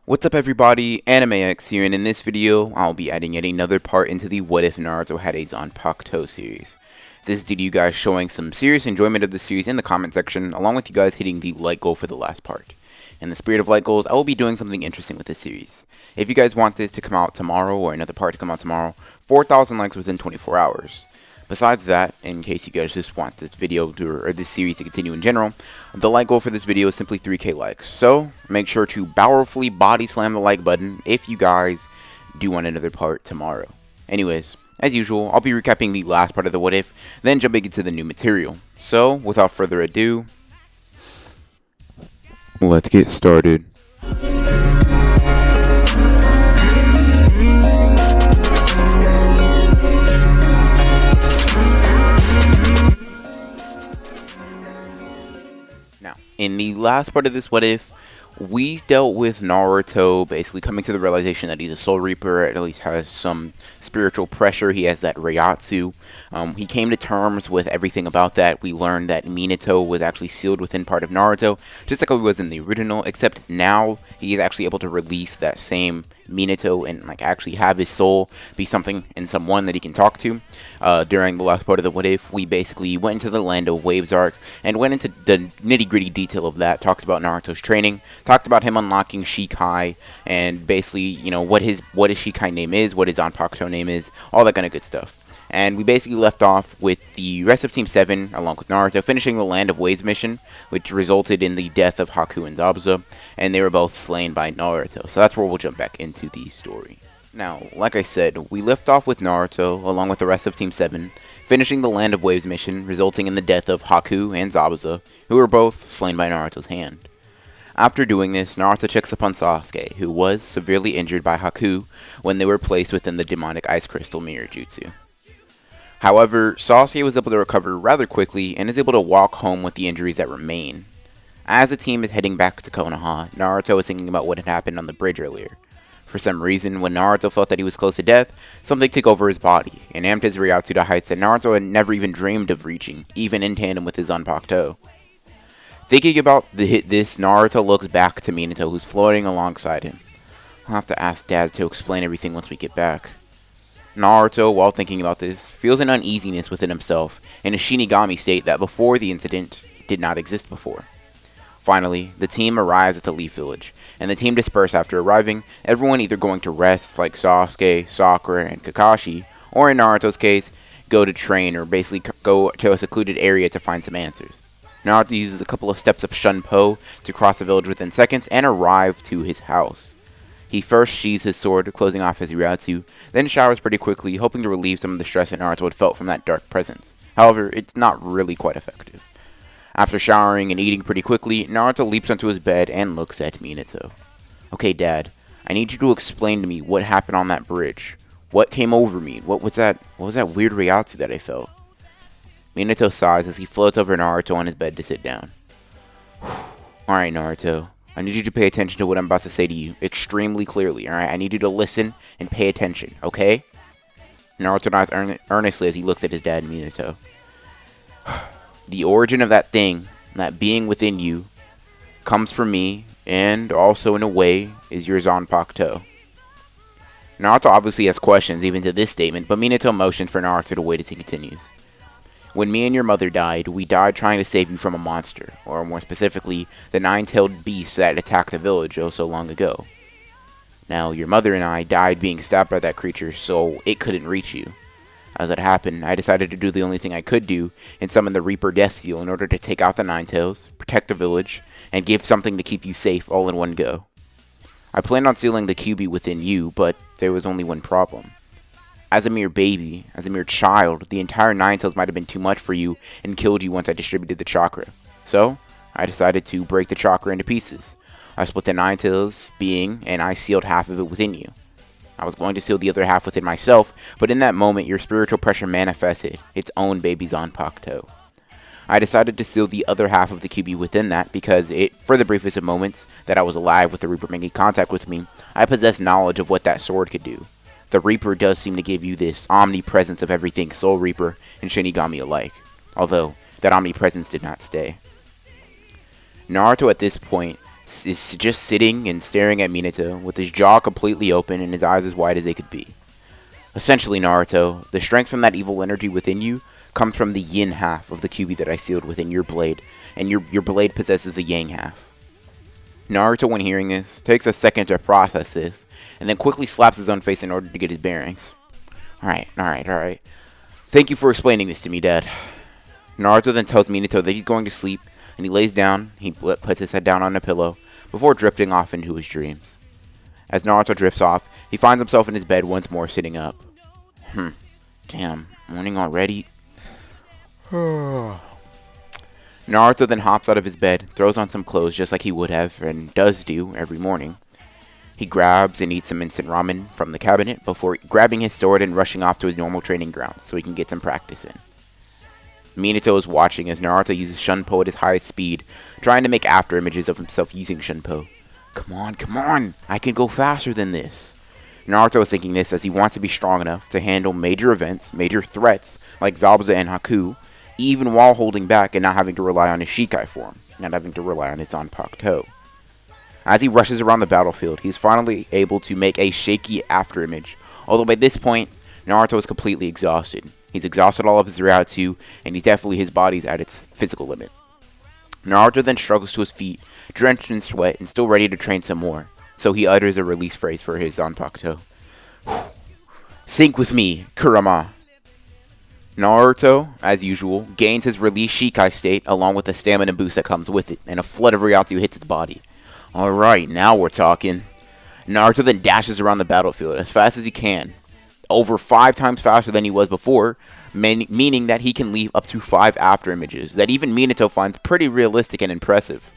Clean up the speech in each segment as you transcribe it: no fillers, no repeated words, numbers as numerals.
What's up everybody, AnimeX here, and in this video, I'll be adding yet another part into the What If Naruto Had a Zanpakuto series. This is due to you guys showing some serious enjoyment of the series in the comment section, along with you guys hitting the like goal for the last part. In the spirit of like goals, I will be doing something interesting with this series. If you guys want this to come out tomorrow, or another part to come out tomorrow, 4,000 likes within 24 hours. Besides that, in case you guys just want this video or this series to continue in general, the like goal for this video is simply 3k likes. So make sure to powerfully body slam the like button if you guys do want another part tomorrow. Anyways, as usual, I'll be recapping the last part of the What If, then jumping into the new material. So without further ado, let's get started. Now, in the last part of this What If, we dealt with Naruto basically coming to the realization that he's a Soul Reaper, at least has some spiritual pressure. He has that Reiatsu. He came to terms with everything about that. We learned that Minato was actually sealed within part of Naruto, just like he was in the original, except now he is actually able to release that same Minato and actually have his soul be something and someone that he can talk to. During the last part of the What If, we basically went into the land of Waves arc and went into the nitty-gritty detail of that, talked about Naruto's training, talked about him unlocking Shikai, and basically, you know, what his Shikai name is, what his Zanpakuto name is, all that kind of good stuff. And we basically left off with the rest of Team 7, along with Naruto, finishing the Land of Waves mission, which resulted in the death of Haku and Zabuza, and they were both slain by Naruto. So that's where we'll jump back into the story. Now, like I said, we left off with Naruto, along with the rest of Team 7, finishing the Land of Waves mission, resulting in the death of Haku and Zabuza, who were both slain by Naruto's hand. After doing this, Naruto checks upon Sasuke, who was severely injured by Haku when they were placed within the demonic ice crystal mirror jutsu. However, Sasuke was able to recover rather quickly and is able to walk home with the injuries that remain. As the team is heading back to Konoha, Naruto is thinking about what had happened on the bridge earlier. For some reason, when Naruto felt that he was close to death, something took over his body and amped his Reiatsu to heights that Naruto had never even dreamed of reaching, even in tandem with his Zanpakuto. Thinking about this, Naruto looks back to Minato, who's floating alongside him. I'll have to ask Dad to explain everything once we get back. Naruto, while thinking about this, feels an uneasiness within himself in a Shinigami state that before the incident did not exist before. Finally, the team arrives at the Leaf Village, and the team disperse after arriving, everyone either going to rest like Sasuke, Sakura, and Kakashi, or in Naruto's case, go to train or basically go to a secluded area to find some answers. Naruto uses a couple of steps of Shunpo to cross the village within seconds and arrive to his house. He first sheathes his sword, closing off his Reiatsu, then showers pretty quickly, hoping to relieve some of the stress that Naruto had felt from that dark presence. However, it's not really quite effective. After showering and eating pretty quickly, Naruto leaps onto his bed and looks at Minato. Okay, Dad, I need you to explain to me what happened on that bridge. What came over me? What was that weird Reiatsu that I felt? Minato sighs as he floats over Naruto on his bed to sit down. Alright, Naruto. I need you to pay attention to what I'm about to say to you extremely clearly, alright? I need you to listen and pay attention, okay? Naruto nods earnestly as he looks at his dad, Minato. The origin of that thing, that being within you, comes from me, and also in a way, is your Zanpakuto. Naruto obviously has questions even to this statement, but Minato motions for Naruto to wait as he continues. When me and your mother died, we died trying to save you from a monster, or more specifically, the nine-tailed beast that attacked the village oh so long ago. Now, your mother and I died being stabbed by that creature, so it couldn't reach you. As that happened, I decided to do the only thing I could do, and summon the Reaper Death Seal in order to take out the Nine-Tails, protect the village, and give something to keep you safe all in one go. I planned on sealing the QB within you, but there was only one problem. As a mere baby, as a mere child, the entire Nine-Tails might have been too much for you and killed you once I distributed the chakra. So, I decided to break the chakra into pieces. I split the Nine-Tails being, and I sealed half of it within you. I was going to seal the other half within myself, but in that moment, your spiritual pressure manifested its own baby Zanpakuto. I decided to seal the other half of the QB within that because for the briefest of moments that I was alive with the Reaper making contact with me, I possessed knowledge of what that sword could do. The Reaper does seem to give you this omnipresence of everything Soul Reaper and Shinigami alike, although that omnipresence did not stay. Naruto at this point is just sitting and staring at Minato with his jaw completely open and his eyes as wide as they could be. Essentially, Naruto, the strength from that evil energy within you comes from the yin half of the Kyuubi that I sealed within your blade, and your blade possesses the yang half. Naruto, when hearing this, takes a second to process this, and then quickly slaps his own face in order to get his bearings. Alright. Thank you for explaining this to me, Dad. Naruto then tells Minato that he's going to sleep, and he lays down, he puts his head down on a pillow, before drifting off into his dreams. As Naruto drifts off, he finds himself in his bed once more sitting up. Damn, morning already? Naruto then hops out of his bed, throws on some clothes just like he would have, and does do, every morning. He grabs and eats some instant ramen from the cabinet before grabbing his sword and rushing off to his normal training grounds so he can get some practice in. Minato is watching as Naruto uses Shunpo at his highest speed, trying to make after images of himself using Shunpo. Come on, I can go faster than this. Naruto is thinking this as he wants to be strong enough to handle major events, major threats like Zabuza and Haku, even while holding back and not having to rely on his Shikai form, not having to rely on his Zanpakuto. As he rushes around the battlefield, he's finally able to make a shaky afterimage, although by this point, Naruto is completely exhausted. He's exhausted all of his Ryatsu, and his body's at its physical limit. Naruto then struggles to his feet, drenched in sweat and still ready to train some more, so he utters a release phrase for his Zanpakuto. Sync with me, Kurama. Naruto, as usual, gains his release Shikai state along with the stamina boost that comes with it, and a flood of Ryatsu hits his body. Alright, now we're talking. Naruto then dashes around the battlefield as fast as he can, over 5 times faster than he was before, meaning that he can leave up to 5 after images that even Minato finds pretty realistic and impressive.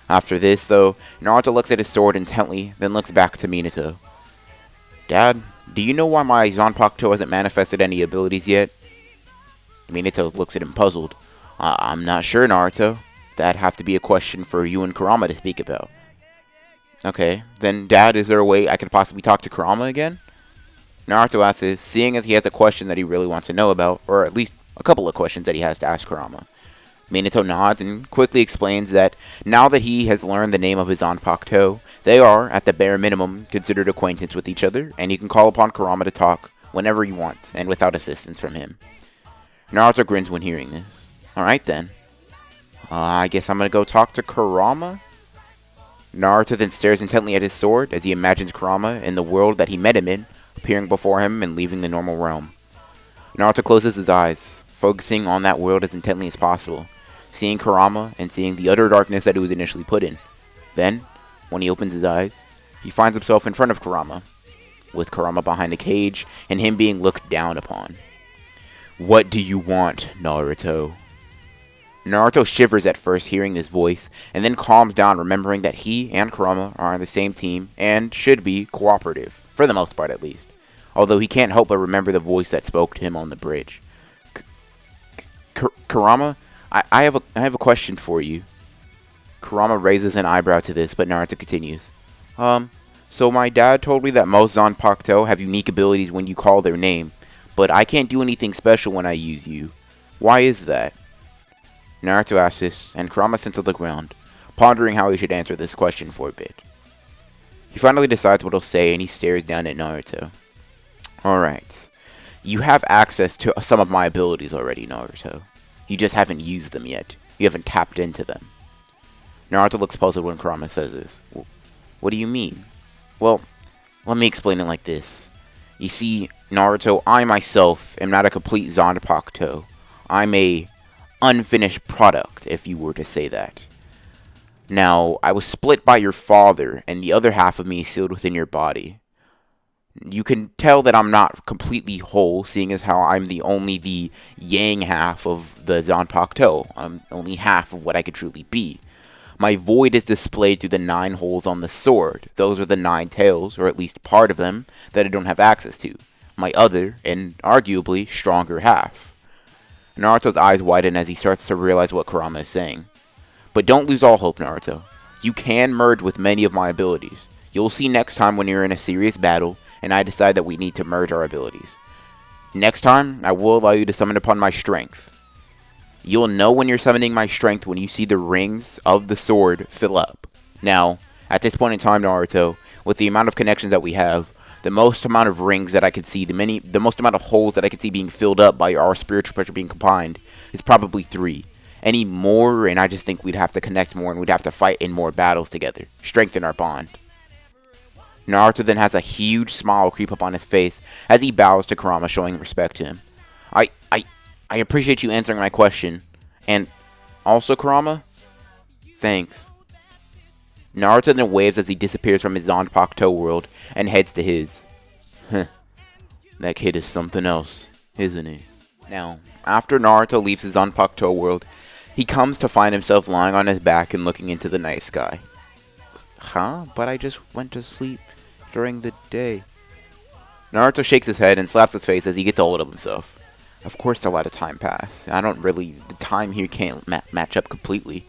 After this, though, Naruto looks at his sword intently, then looks back to Minato. Dad, do you know why my Zanpakuto hasn't manifested any abilities yet? Minato looks at him puzzled. I'm not sure, Naruto. That'd have to be a question for you and Kurama to speak about. Okay, then Dad, is there a way I could possibly talk to Kurama again? Naruto asks this, seeing as he has a question that he really wants to know about, or at least a couple of questions that he has to ask Kurama. Minato nods and quickly explains that now that he has learned the name of his Zanpakuto, they are, at the bare minimum, considered acquaintance with each other, and he can call upon Kurama to talk whenever he wants, and without assistance from him. Naruto grins when hearing this. Alright then. I guess I'm gonna go talk to Kurama? Naruto then stares intently at his sword as he imagines Kurama in the world that he met him in, appearing before him and leaving the normal realm. Naruto closes his eyes, focusing on that world as intently as possible, seeing Kurama and seeing the utter darkness that he was initially put in. Then, when he opens his eyes, he finds himself in front of Kurama, with Kurama behind the cage and him being looked down upon. What do you want, Naruto? Naruto shivers at first hearing this voice, and then calms down remembering that he and Kurama are on the same team and should be cooperative, for the most part at least, although he can't help but remember the voice that spoke to him on the bridge. Kurama, I have a question for you. Kurama raises an eyebrow to this, but Naruto continues. So my dad told me that most Zanpakuto have unique abilities when you call their name, but I can't do anything special when I use you. Why is that? Naruto asks this, and Kurama sits on the ground, pondering how he should answer this question for a bit. He finally decides what he'll say, and he stares down at Naruto. Alright. You have access to some of my abilities already, Naruto. You just haven't used them yet. You haven't tapped into them. Naruto looks puzzled when Kurama says this. What do you mean? Well, let me explain it like this. You see, Naruto, I myself am not a complete Zanpakuto. I'm a unfinished product, if you were to say that. Now, I was split by your father, and the other half of me is sealed within your body. You can tell that I'm not completely whole, seeing as how I'm only the yang half of the Zanpakuto. I'm only half of what I could truly be. My void is displayed through the 9 holes on the sword. Those are the 9 tails, or at least part of them, that I don't have access to. My other, and arguably, stronger half. Naruto's eyes widen as he starts to realize what Kurama is saying. But don't lose all hope, Naruto. You can merge with many of my abilities. You'll see next time when you're in a serious battle, and I decide that we need to merge our abilities. Next time, I will allow you to summon upon my strength. You'll know when you're summoning my strength when you see the rings of the sword fill up. Now, at this point in time, Naruto, with the amount of connections that we have, the most amount of rings that I could see, the most amount of holes that I could see being filled up by our spiritual pressure being combined is probably 3. Any more, and I just think we'd have to connect more and we'd have to fight in more battles together, strengthen our bond. Naruto then has a huge smile creep up on his face as he bows to Kurama, showing respect to him. I appreciate you answering my question, and also Kurama, thanks. Naruto then waves as he disappears from his Zanpakuto world and heads to his. That kid is something else, isn't he? Now, after Naruto leaves his Zanpakuto world, he comes to find himself lying on his back and looking into the night sky. Huh? But I just went to sleep during the day. Naruto shakes his head and slaps his face as he gets a hold of himself. Of course a lot of time passed. The time here can't match up completely.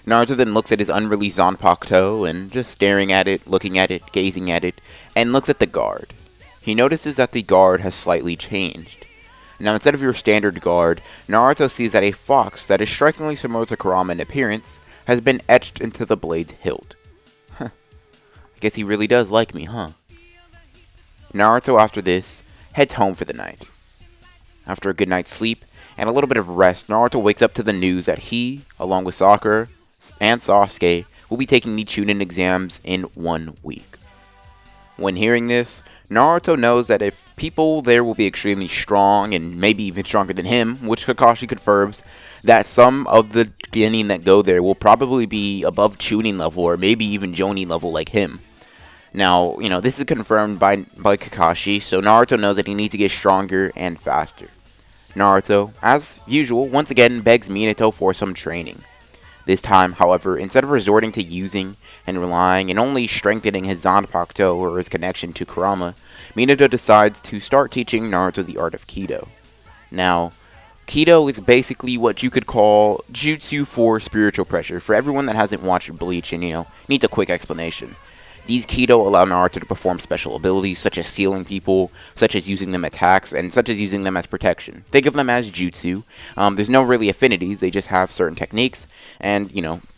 Naruto then looks at his unreleased Zanpakuto and just staring at it, looking at it, gazing at it, and looks at the guard. He notices that the guard has slightly changed. Now, instead of your standard guard, Naruto sees that a fox that is strikingly similar to Kurama in appearance has been etched into the blade's hilt. I guess he really does like me, huh? Naruto, after this, heads home for the night. After a good night's sleep and a little bit of rest, Naruto wakes up to the news that he, along with Sakura and Sasuke, will be taking the Chunin exams in 1 week. When hearing this, Naruto knows that if people there will be extremely strong and maybe even stronger than him, which Kakashi confirms that some of the genin that go there will probably be above Chunin level or maybe even Jonin level like him. Now, this is confirmed by Kakashi, so Naruto knows that he needs to get stronger and faster. Naruto, as usual, once again begs Minato for some training. This time, however, instead of resorting to using and relying and only strengthening his Zanpakuto or his connection to Kurama, Minato decides to start teaching Naruto the art of Kido. Now, Kido is basically what you could call jutsu for spiritual pressure. For everyone that hasn't watched Bleach and, needs a quick explanation. These Kido allow Naruto to perform special abilities such as sealing people, such as using them attacks, and such as using them as protection. Think of them as jutsu. There's no really affinities, they just have certain techniques, and,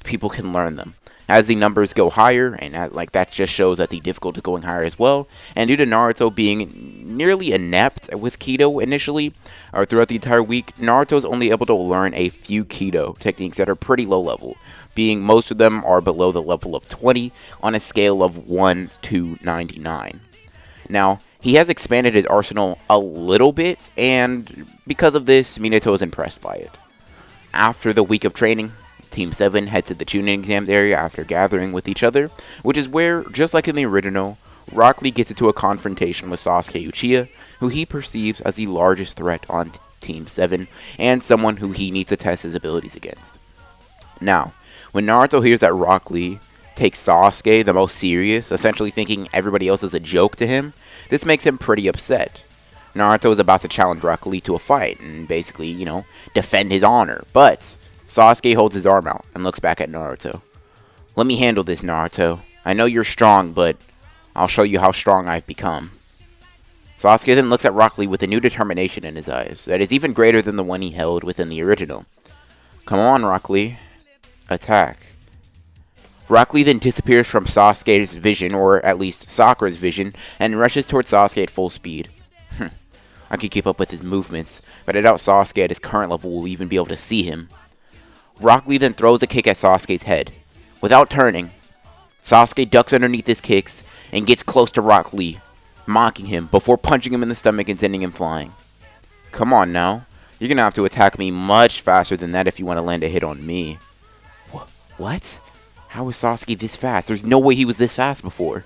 people can learn them. As the numbers go higher, and that just shows that the difficulty is going higher as well, and due to Naruto being nearly inept with Kido initially, or throughout the entire week, Naruto is only able to learn a few Kido techniques that are pretty low level, being most of them are below the level of 20 on a scale of 1 to 99. Now, he has expanded his arsenal a little bit, and because of this, Minato is impressed by it. After the week of training, Team 7 heads to the Chunin exams area after gathering with each other, which is where, just like in the original, Rock Lee gets into a confrontation with Sasuke Uchiha, who he perceives as the largest threat on Team 7, and someone who he needs to test his abilities against. Now, when Naruto hears that Rock Lee takes Sasuke the most serious, essentially thinking everybody else is a joke to him, this makes him pretty upset. Naruto is about to challenge Rock Lee to a fight and basically, defend his honor, but Sasuke holds his arm out and looks back at Naruto. Let me handle this, Naruto. I know you're strong, but I'll show you how strong I've become. Sasuke then looks at Rock Lee with a new determination in his eyes that is even greater than the one he held within the original. Come on, Rock Lee. Attack. Rock Lee then disappears from Sasuke's vision, or at least Sakura's vision, and rushes towards Sasuke at full speed. I could keep up with his movements, but I doubt Sasuke at his current level will even be able to see him. Rock Lee then throws a kick at Sasuke's head. Without turning, Sasuke ducks underneath his kicks and gets close to Rock Lee, mocking him before punching him in the stomach and sending him flying. Come on now, you're gonna have to attack me much faster than that if you want to land a hit on me. What? How is Sasuke this fast? There's no way he was this fast before.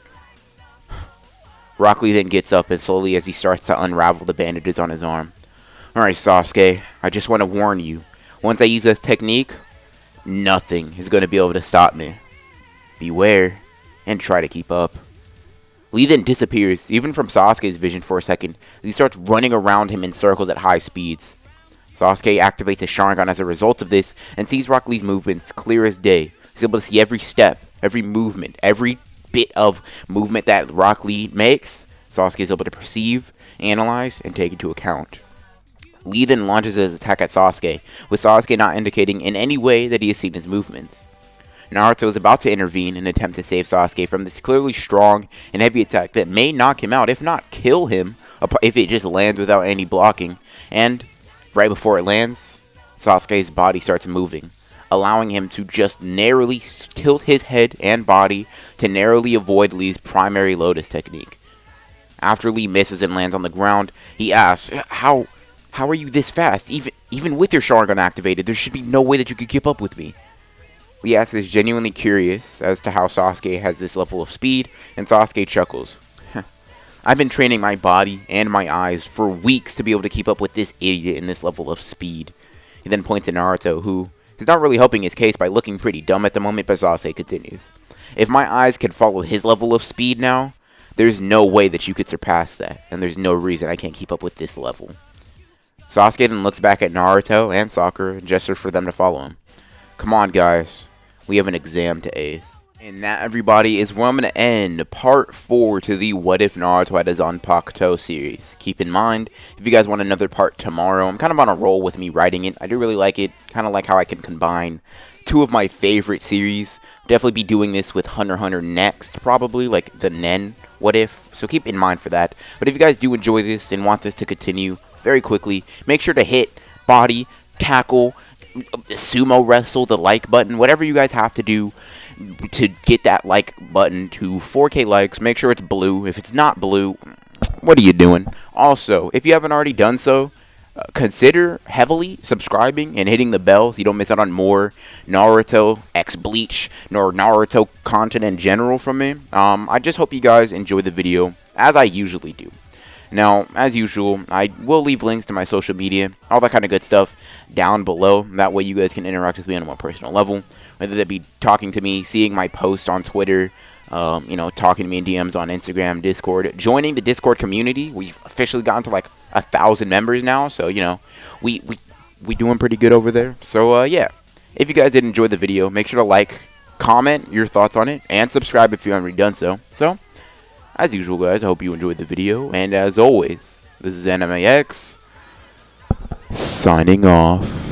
Rock Lee then gets up and slowly as he starts to unravel the bandages on his arm. Alright Sasuke, I just want to warn you. Once I use this technique, nothing is going to be able to stop me. Beware, and try to keep up. Lee then disappears, even from Sasuke's vision for a second, as he starts running around him in circles at high speeds. Sasuke activates his Sharingan as a result of this, and sees Rock Lee's movements clear as day. He's able to see every step, every movement, every bit of movement that Rock Lee makes. Sasuke is able to perceive, analyze, and take into account. Lee then launches his attack at Sasuke, with Sasuke not indicating in any way that he has seen his movements. Naruto is about to intervene and attempt to save Sasuke from this clearly strong and heavy attack that may knock him out, if not kill him, if it just lands without any blocking. And right before it lands, Sasuke's body starts moving, allowing him to just narrowly tilt his head and body to narrowly avoid Lee's primary Lotus technique. After Lee misses and lands on the ground, he asks, How are you this fast? Even with your Sharingan activated, there should be no way that you could keep up with me. Lee is genuinely curious as to how Sasuke has this level of speed, and Sasuke chuckles. I've been training my body and my eyes for weeks to be able to keep up with this idiot in this level of speed. He then points at Naruto, who is not really helping his case by looking pretty dumb at the moment, but Sasuke continues. If my eyes could follow his level of speed now, there's no way that you could surpass that, and there's no reason I can't keep up with this level. Sasuke then looks back at Naruto and Sakura and gestures for them to follow him. Come on, guys. We have an exam to ace. And that, everybody, is where I'm going to end part 4 to the What If Naruto had a Zanpakuto series. Keep in mind, if you guys want another part tomorrow, I'm kind of on a roll with me writing it. I do really like it. Kind of like how I can combine 2 of my favorite series. Definitely be doing this with Hunter x Hunter next, probably, like the Nen What If. So keep in mind for that. But if you guys do enjoy this and want this to continue very quickly, make sure to hit body, tackle, sumo wrestle, the like button, whatever you guys have to do to get that like button to 4K likes. Make sure it's blue. If it's not blue, what are you doing? Also, if you haven't already done so, consider heavily subscribing and hitting the bell so you don't miss out on more Naruto x Bleach nor Naruto content in general from me. I just hope you guys enjoy the video as I usually do. Now, as usual, I will leave links to my social media, all that kind of good stuff, down below. That way you guys can interact with me on a more personal level, whether that be talking to me, seeing my post on Twitter, talking to me in DMs on Instagram, Discord, joining the Discord community. We've officially gotten to like 1,000 members now, so, we doing pretty good over there. So, yeah, if you guys did enjoy the video, make sure to like, comment your thoughts on it, and subscribe if you haven't already done so. So, as usual, guys, I hope you enjoyed the video, and as always, this is AnimeX, signing off.